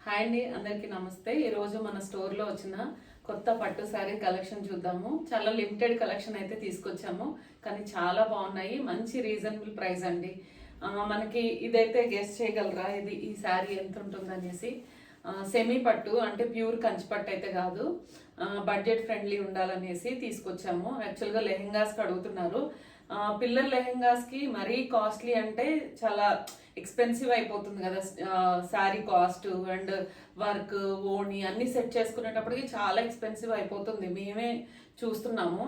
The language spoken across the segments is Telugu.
హాయ్ అండి, అందరికీ నమస్తే. ఈరోజు మన స్టోర్లో వచ్చిన కొత్త పట్టు శారీ కలెక్షన్ చూద్దాము. చాలా లిమిటెడ్ కలెక్షన్ అయితే తీసుకొచ్చాము, కానీ చాలా బాగున్నాయి. మంచి రీజనబుల్ ప్రైస్ అండి. మనకి ఇదైతే గెస్ చేయగలరా ఈ శారీ ఎంత ఉంటుందనేసి? సెమీ పట్టు అంటే ప్యూర్ కంచి పట్టు అయితే కాదు, బడ్జెట్ ఫ్రెండ్లీ ఉండాలనేసి తీసుకొచ్చాము. యాక్చువల్గా లెహెంగాస్కి అడుగుతున్నారు. పిల్లల లెహెంగాస్కి మరీ కాస్ట్లీ అంటే చాలా ఎక్స్పెన్సివ్ అయిపోతుంది కదా శారీ కాస్ట్ అండ్ వర్క్ ఓణి అన్నీ సెట్ చేసుకునేటప్పటికి చాలా ఎక్స్పెన్సివ్ అయిపోతుంది. మేమే చూస్తున్నాము,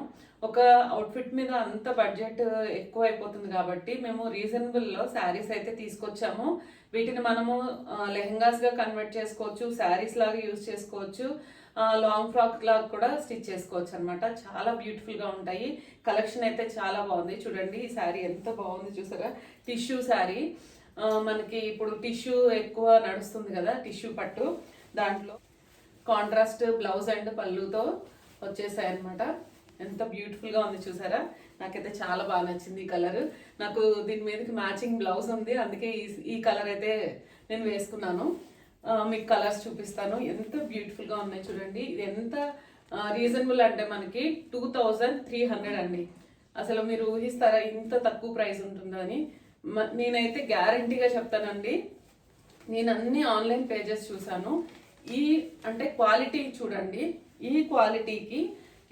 ఒక అవుట్ఫిట్ మీద అంత బడ్జెట్ ఎక్కువ అయిపోతుంది కాబట్టి మేము రీజనబుల్లో శారీస్ అయితే తీసుకొచ్చాము. వీటిని మనము లెహెంగాస్గా కన్వర్ట్ చేసుకోవచ్చు, శారీస్ లాగా యూజ్ చేసుకోవచ్చు, లాంగ్ ఫ్రాక్ లాగా కూడా స్టిచ్ చేసుకోవచ్చు అనమాట. చాలా బ్యూటిఫుల్గా ఉంటాయి. కలెక్షన్ అయితే చాలా బాగుంది. చూడండి ఈ శారీ ఎంత బాగుంది చూసారా. టిష్యూ శారీ, మనకి ఇప్పుడు టిష్యూ ఎక్కువ నడుస్తుంది కదా, టిష్యూ పట్టు. దాంట్లో కాంట్రాస్ట్ బ్లౌజ్ అండ్ పళ్ళుతో వచ్చేసాయి అనమాట. ఎంత బ్యూటిఫుల్గా ఉంది చూసారా. నాకైతే చాలా బాగా నచ్చింది ఈ కలర్. నాకు దీని మీదకి మ్యాచింగ్ బ్లౌజ్ ఉంది, అందుకే ఈ కలర్ అయితే నేను వేసుకున్నాను. మీకు కలర్స్ చూపిస్తాను. ఎంత బ్యూటిఫుల్గా ఉన్నాయి చూడండి. ఇది ఎంత రీజనబుల్ అంటే మనకి 2300 అండి. అసలు మీరు ఊహిస్తారా ఇంత తక్కువ ప్రైస్ ఉంటుందని? నేనైతే గ్యారంటీగా చెప్తానండి. నేను అన్ని ఆన్లైన్ పేజెస్ చూసాను. అంటే క్వాలిటీ చూడండి, ఈ క్వాలిటీకి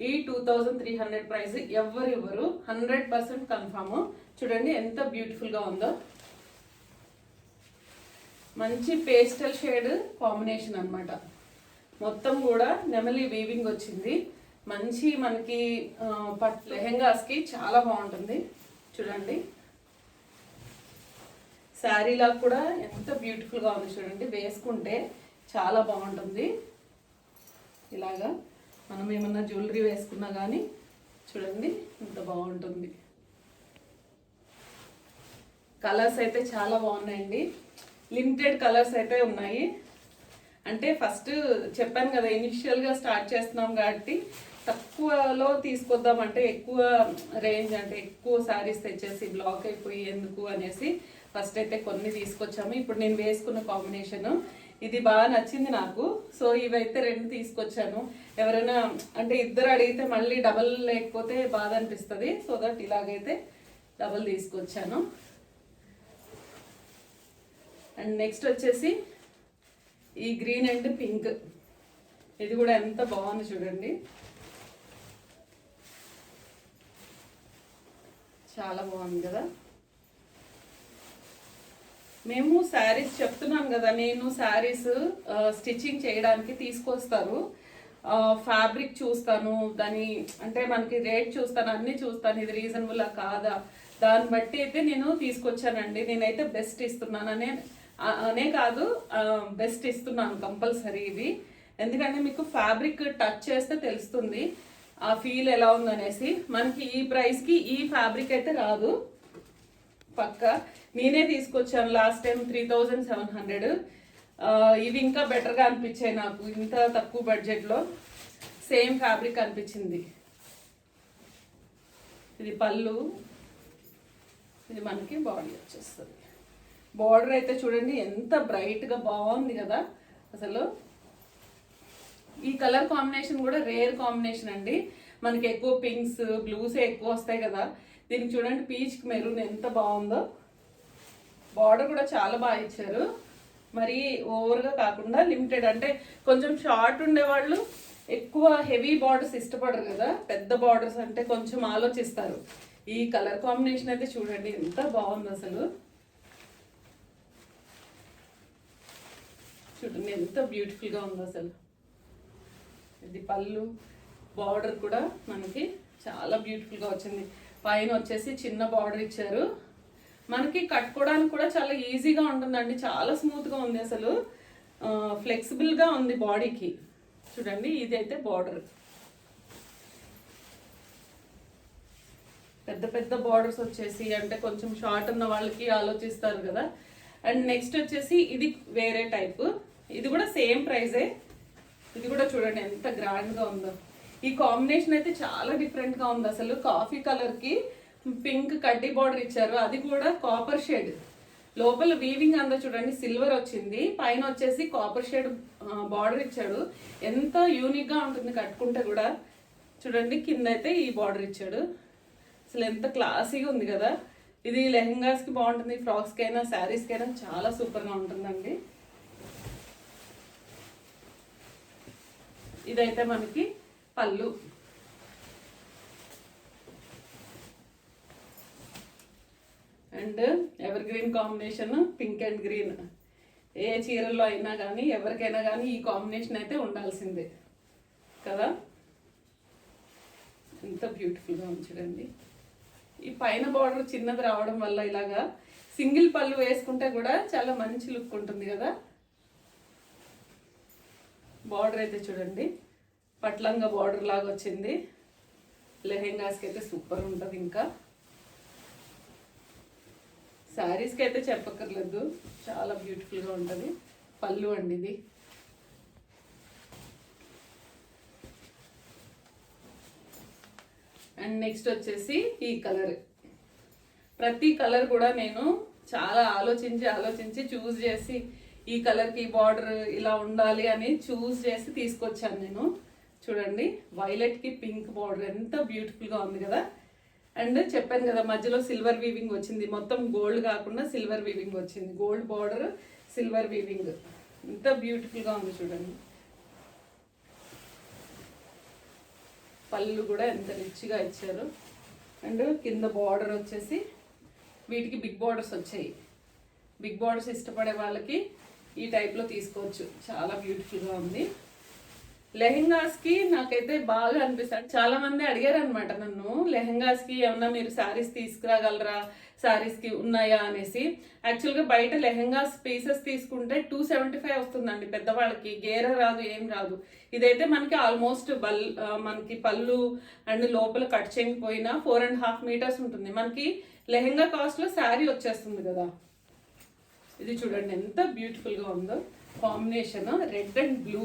ఈ 2300 ప్రైస్ ఎవరు ఇవ్వరు. 100% కన్ఫామ్. చూడండి ఎంత బ్యూటిఫుల్గా ఉందో. మంచి పేస్టల్ షేడ్ కాంబినేషన్ అనమాట. మొత్తం కూడా నెమలి వీవింగ్ వచ్చింది. మంచి మనకి లెహెంగాస్కి చాలా బాగుంటుంది. చూడండి శారీలా కూడా ఎంత బ్యూటిఫుల్గా ఉంది చూడండి. వేసుకుంటే చాలా బాగుంటుంది. ఇలాగా మనం ఏమన్నా జ్యువెలరీ వేసుకున్నా కానీ చూడండి ఎంత బాగుంటుంది. కలర్స్ అయితే చాలా బాగున్నాయండి. లిమిటెడ్ కలర్స్ అయితే ఉన్నాయి. అంటే ఫస్ట్ చెప్పాను కదా, ఇనిషియల్గా స్టార్ట్ చేస్తున్నాం కాబట్టి తక్కువలో తీసుకొద్దామంటే ఎక్కువ రేంజ్ అంటే ఎక్కువ శారీస్ తెచ్చేసి బ్లాక్ అయిపోయి ఎందుకు అనేసి ఫస్ట్ అయితే కొన్ని తీసుకొచ్చాము. ఇప్పుడు నేను వేసుకున్న కాంబినేషన్ ఇది బాగా నచ్చింది నాకు. సో ఇవైతే 2 తీసుకొచ్చాను. ఎవరైనా అంటే ఇద్దరు అడిగితే మళ్ళీ డబల్ లేకపోతే బాధ అనిపిస్తుంది. సో దట్ ఇలాగైతే డబల్ తీసుకొచ్చాను. అండ్ నెక్స్ట్ వచ్చేసి ఈ గ్రీన్ అండ్ పింక్. ఇది కూడా ఎంత బాగుంది చూడండి. చాలా బాగుంది కదా. మేము శారీస్ చెప్తున్నాను కదా, నేను శారీస్ స్టిచ్చింగ్ చేయడానికి తీసుకొస్తారు. ఫ్యాబ్రిక్ చూస్తాను, దాని అంటే మనకి రేట్ చూస్తాను, అన్నీ చూస్తాను. ఇది రీజనబుల్లా కాదా దాన్ని బట్టి అయితే నేను తీసుకొచ్చానండి. నేనైతే బెస్ట్ ఇస్తున్నాను అనే కాదు, బెస్ట్ ఇస్తున్నాను కంపల్సరీ ఇది. ఎందుకంటే మీకు ఫ్యాబ్రిక్ టచ్ చేస్తే తెలుస్తుంది ఆ ఫీల్ ఎలా ఉందనేసి. మనకి ఈ ప్రైస్కి ఈ ఫ్యాబ్రిక్ అయితే రాదు పక్క. నేనే తీసుకొచ్చాను లాస్ట్ టైం 3700. ఇవి ఇంకా బెటర్గా అనిపించాయి నాకు. ఇంత తక్కువ బడ్జెట్లో సేమ్ ఫ్యాబ్రిక్ అనిపించింది. ఇది పళ్ళు, ఇది మనకి బాడీ వచ్చేస్తుంది. బార్డర్ అయితే చూడండి ఎంత బ్రైట్గా బాగుంది కదా. అసలు ఈ కలర్ కాంబినేషన్ కూడా రేర్ కాంబినేషన్ అండి. మనకి ఎక్కువ పింక్స్ బ్లూసే ఎక్కువ వస్తాయి కదా. దీనికి చూడండి పీచ్కి మెరూన్ ఎంత బాగుందో. బార్డర్ కూడా చాలా బాగా ఇచ్చారు. మరి ఓవర్గా కాకుండా లిమిటెడ్. అంటే కొంచెం షార్ట్ ఉండేవాళ్ళు ఎక్కువ హెవీ బార్డర్స్ ఇష్టపడరు కదా, పెద్ద బార్డర్స్ అంటే కొంచెం ఆలోచిస్తారు. ఈ కలర్ కాంబినేషన్ అయితే చూడండి ఎంత బాగుంది అసలు. చూడండి ఎంత బ్యూటిఫుల్గా ఉందో అసలు. ఇది పళ్ళు, బార్డర్ కూడా మనకి చాలా బ్యూటిఫుల్గా వచ్చింది. పైన వచ్చేసి చిన్న బార్డర్ ఇచ్చారు. మనకి కట్టుకోవడానికి కూడా చాలా ఈజీగా ఉంటుందండి. చాలా స్మూత్గా ఉంది అసలు, ఫ్లెక్సిబుల్గా ఉంది బాడీకి. చూడండి ఇదైతే బార్డర్, పెద్ద పెద్ద బార్డర్స్ వచ్చేసి అంటే కొంచెం షార్ట్ ఉన్న వాళ్ళకి ఆలోచిస్తారు కదా. అండ్ నెక్స్ట్ వచ్చేసి ఇది వేరే టైప్. ఇది కూడా సేమ్ ప్రైజే. ఇది కూడా చూడండి ఎంత గ్రాండ్గా ఉందో. ఈ కాంబినేషన్ అయితే చాలా డిఫరెంట్గా ఉంది అసలు. కాఫీ కలర్కి పింక్ కడ్డీ బార్డర్ ఇచ్చారు, అది కూడా కాపర్ షేడ్. లోపల వీవింగ్ అంతా చూడండి సిల్వర్ వచ్చింది, పైన వచ్చేసి కాపర్ షేడ్ బార్డర్ ఇచ్చాడు. ఎంత యూనిక్ గా ఉంటుంది కట్టుకుంటే కూడా. చూడండి కింద అయితే ఈ బార్డర్ ఇచ్చాడు. అసలు ఎంత క్లాసీగా ఉంది కదా. ఇది లెహెంగాస్ కి బాగుంటుంది, ఫ్రాక్స్ కైనా శారీస్ కైనా చాలా సూపర్ గా ఉంటుందండి. ఇదైతే మనకి పళ్ళు. And evergreen combination pink and green. ఏ చీరల్లో అయినా కానీ ఎవరికైనా కానీ ఈ కాంబినేషన్ అయితే ఉండాల్సిందే కదా. ఎంత బ్యూటిఫుల్గా ఉంచడండి. ఈ పైన బార్డర్ చిన్నది రావడం వల్ల ఇలాగా సింగిల్ పళ్ళు వేసుకుంటే కూడా చాలా మంచి లుక్ ఉంటుంది కదా. బార్డర్ అయితే చూడండి పట్లంగా బార్డర్ లాగా వచ్చింది. లెహెంగాస్కి అయితే సూపర్ ఉంటుంది. ఇంకా శారీస్కి అయితే చెప్పక్కర్లేదు, చాలా బ్యూటిఫుల్గా ఉంటుంది. పళ్ళు అండి ఇది. అండ్ నెక్స్ట్ వచ్చేసి ఈ కలర్. ప్రతి కలర్ కూడా నేను చాలా ఆలోచించి చూస్ చేసి ఈ కలర్కి ఈ బార్డర్ ఇలా ఉండాలి అని చూస్ చేసి తీసుకొచ్చాను నేను. చూడండి వైలెట్కి పింక్ బార్డర్ ఎంత బ్యూటిఫుల్గా ఉంది కదా. అండ్ చెప్పాను కదా మధ్యలో సిల్వర్ వీవింగ్ వచ్చింది, మొత్తం గోల్డ్ కాకుండా సిల్వర్ వీవింగ్ వచ్చింది. గోల్డ్ బార్డర్ సిల్వర్ వీవింగ్ ఎంత బ్యూటిఫుల్గా ఉంది చూడండి. పళ్ళు కూడా ఎంత రిచ్గా ఇచ్చారు. అండ్ కింద బార్డర్ వచ్చేసి వీటికి బిగ్ బార్డర్స్ వచ్చాయి. బిగ్ బార్డర్స్ ఇష్టపడే వాళ్ళకి ఈ టైప్లో తీసుకోవచ్చు, చాలా బ్యూటిఫుల్గా ఉంది. లెహెంగాస్కి నాకైతే బాగా అనిపిస్తాడు. చాలా మంది అడిగారు అనమాట నన్ను, లెహెంగాస్కి ఏమన్నా మీరు శారీస్ తీసుకురాగలరా, శారీస్కి ఉన్నాయా అనేసి. యాక్చువల్గా బయట లెహెంగాస్ పీసెస్ తీసుకుంటే 275 వస్తుందండి పెద్దవాళ్ళకి, గేర రాదు, ఏం రాదు. ఇదైతే మనకి ఆల్మోస్ట్ మనకి పళ్ళు అండ్ లోపల కట్ చేయకపోయినా 4.5 మీటర్స్ ఉంటుంది. మనకి లెహెంగా కాస్ట్లో శారీ వచ్చేస్తుంది కదా. ఇది చూడండి ఎంత బ్యూటిఫుల్గా ఉందో కాంబినేషన్, రెడ్ అండ్ బ్లూ.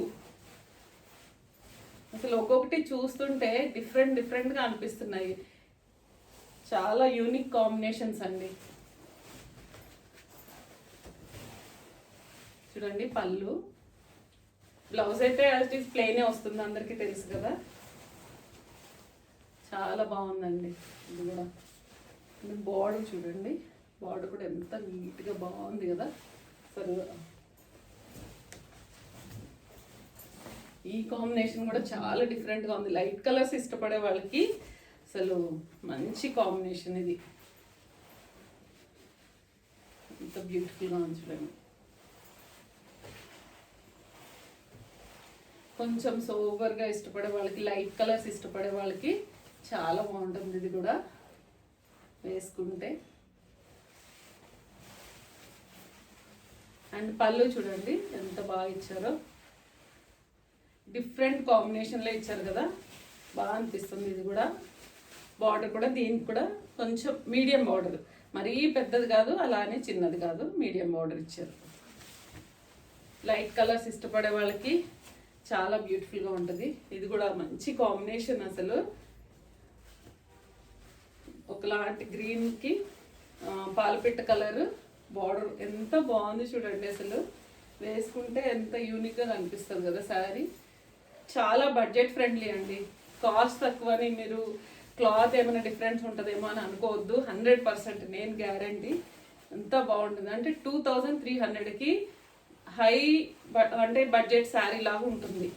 అసలు ఒక్కొక్కటి చూస్తుంటే డిఫరెంట్గా అనిపిస్తున్నాయి. చాలా యూనిక్ కాంబినేషన్స్ అండి. చూడండి పళ్ళు. బ్లౌజ్ అయితే యాజ్ ఇట్ ప్లెయినే వస్తుంది, అందరికీ తెలుసు కదా. చాలా బాగుందండి ఇది కూడా. బార్డర్ చూడండి, బార్డర్ కూడా ఎంత నీట్గా బాగుంది కదా. అసలు ఈ కాంబినేషన్ కూడా చాలా డిఫరెంట్గా ఉంది. లైట్ కలర్స్ ఇష్టపడే వాళ్ళకి అసలు మంచి కాంబినేషన్ ఇది. ఎంత బ్యూటిఫుల్గా ఉంది చూడండి. కొంచెం సోబర్గా ఇష్టపడే వాళ్ళకి, లైట్ కలర్స్ ఇష్టపడే వాళ్ళకి చాలా బాగుంటుంది ఇది కూడా వేసుకుంటే. అండ్ పళ్ళు చూడండి ఎంత బాగా ఇచ్చారో, డిఫరెంట్ కాంబినేషన్లో ఇచ్చారు కదా, బాగా అనిపిస్తుంది. ఇది కూడా బార్డర్ కూడా దీనికి కూడా కొంచెం మీడియం బార్డర్, మరీ పెద్దది కాదు అలానే చిన్నది కాదు, మీడియం బార్డర్ ఇచ్చారు. లైట్ కలర్స్ ఇష్టపడే వాళ్ళకి చాలా బ్యూటిఫుల్గా ఉంటుంది. ఇది కూడా మంచి కాంబినేషన్. అసలు ఒకలాంటి గ్రీన్కి పాలపిట్ట కలర్ బార్డర్ ఎంత బాగుంది చూడండి. అసలు వేసుకుంటే ఎంత యూనిక్గా కనిపిస్తుంది కదా శారీ. చాలా బడ్జెట్ ఫ్రెండ్లీ అండి, కాస్ట్ తక్కువని మీరు క్లాత్ ఏమైనా డిఫరెన్స్ ఉంటుందేమో అని అనుకోవద్దు. 100% నేను గ్యారంటీ. ఎంత బాగుంటుంది అంటే 2300కి హై అంటే బడ్జెట్ శారీ లాగా ఉంటుంది.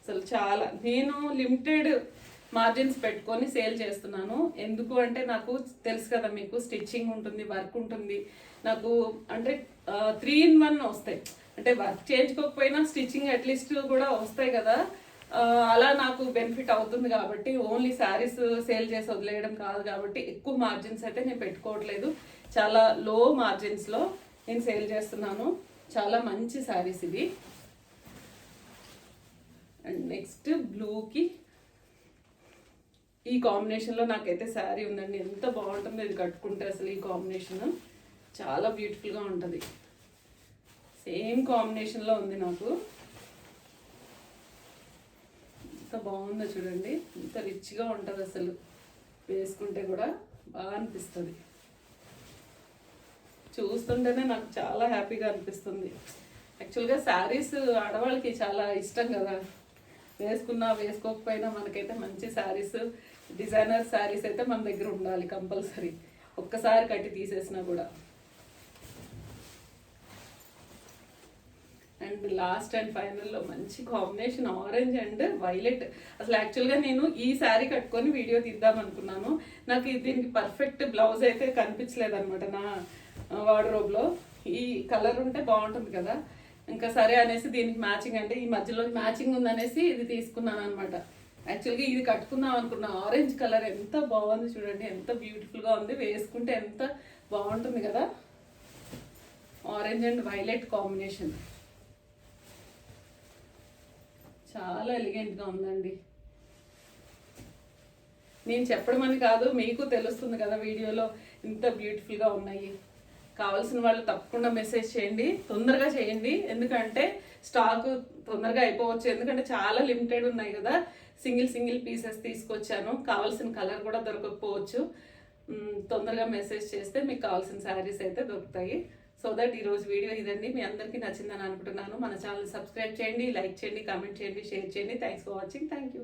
అసలు చాలా, నేను లిమిటెడ్ మార్జిన్స్ పెట్టుకొని సేల్ చేస్తున్నాను. ఎందుకు అంటే నాకు తెలుసు కదా మీకు, స్టిచ్చింగ్ ఉంటుంది, వర్క్ ఉంటుంది. నాకు అంటే 3 in 1 వస్తాయి. అంటే వర్క్ చేయించుకోకపోయినా స్టిచ్చింగ్ అట్లీస్ట్ కూడా వస్తాయి కదా. అలా నాకు బెనిఫిట్ అవుతుంది కాబట్టి ఓన్లీ శారీస్ సేల్ చేసి వదిలేయడం కాదు కాబట్టి ఎక్కువ మార్జిన్స్ అయితే నేను పెట్టుకోవట్లేదు. చాలా లో మార్జిన్స్లో నేను సేల్ చేస్తున్నాను. చాలా మంచి శారీస్ ఇది. అండ్ నెక్స్ట్ బ్లూకి ఈ కాంబినేషన్లో నాకైతే శారీ ఉందండి. ఎంత బాగుంటుందో ఇది కట్టుకుంటే. అసలు ఈ కాంబినేషన్ చాలా బ్యూటిఫుల్గా ఉంటుంది. సేమ్ కాంబినేషన్లో ఉంది నాకు. ఎంత బాగుందో చూడండి, ఎంత రిచ్గా ఉంటుంది. అసలు వేసుకుంటే కూడా బాగా అనిపిస్తుంది. చూస్తుంటేనే నాకు చాలా హ్యాపీగా అనిపిస్తుంది. యాక్చువల్గా శారీస్ ఆడవాళ్ళకి చాలా ఇష్టం కదా, వేసుకున్నా వేసుకోకపోయినా మనకైతే మంచి శారీస్, డిజైనర్ శారీస్ అయితే మన దగ్గర ఉండాలి కంపల్సరీ, ఒక్కసారి కట్టి తీసేసినా కూడా. అండ్ లాస్ట్ అండ్ ఫైనల్లో మంచి కాంబినేషన్ ఆరెంజ్ అండ్ వైలెట్. అసలు యాక్చువల్గా నేను ఈ శారీ కట్టుకొని వీడియో తీద్దాం అనుకున్నాను. నాకు దీనికి పర్ఫెక్ట్ బ్లౌజ్ అయితే కనిపించలేదు అనమాట నా వార్డ్రోబ్లో. ఈ కలర్ ఉంటే బాగుంటుంది కదా, ఇంకా సరే అనేసి దీనికి మ్యాచింగ్ అంటే ఈ మధ్యలో మ్యాచింగ్ ఉందనేసి ఇది తీసుకున్నాను అనమాట. యాక్చువల్గా ఇది కట్టుకుందాం అనుకున్నా. ఆరెంజ్ కలర్ ఎంత బాగుంది చూడండి, ఎంత బ్యూటిఫుల్గా ఉంది, వేసుకుంటే ఎంత బాగుంటుంది కదా. ఆరెంజ్ అండ్ వైలెట్ కాంబినేషన్ చాలా ఎలిగెంట్గా ఉందండి. నేను చెప్పడం అని కాదు, మీకు తెలుస్తుంది కదా వీడియోలో ఇంత బ్యూటిఫుల్గా ఉన్నాయి. కావాల్సిన వాళ్ళు తప్పకుండా మెసేజ్ చేయండి, తొందరగా చేయండి, ఎందుకంటే స్టాక్ తొందరగా అయిపోవచ్చు. ఎందుకంటే చాలా లిమిటెడ్ ఉన్నాయి కదా, సింగిల్ పీసెస్ తీసుకొచ్చాను, కావాల్సిన కలర్ కూడా దొరకకపోవచ్చు. తొందరగా మెసేజ్ చేస్తే మీకు కావాల్సిన శారీస్ అయితే దొరుకుతాయి. సో దట్ ఈరోజు వీడియో ఇదండి. మీ అందరికీ నచ్చిందని అనుకుంటున్నాను. మన ఛానల్ సబ్స్క్రైబ్ చేయండి, లైక్ చేయండి, కామెంట్ చేయండి, షేర్ చేయండి. Thanks for watching. Thank you.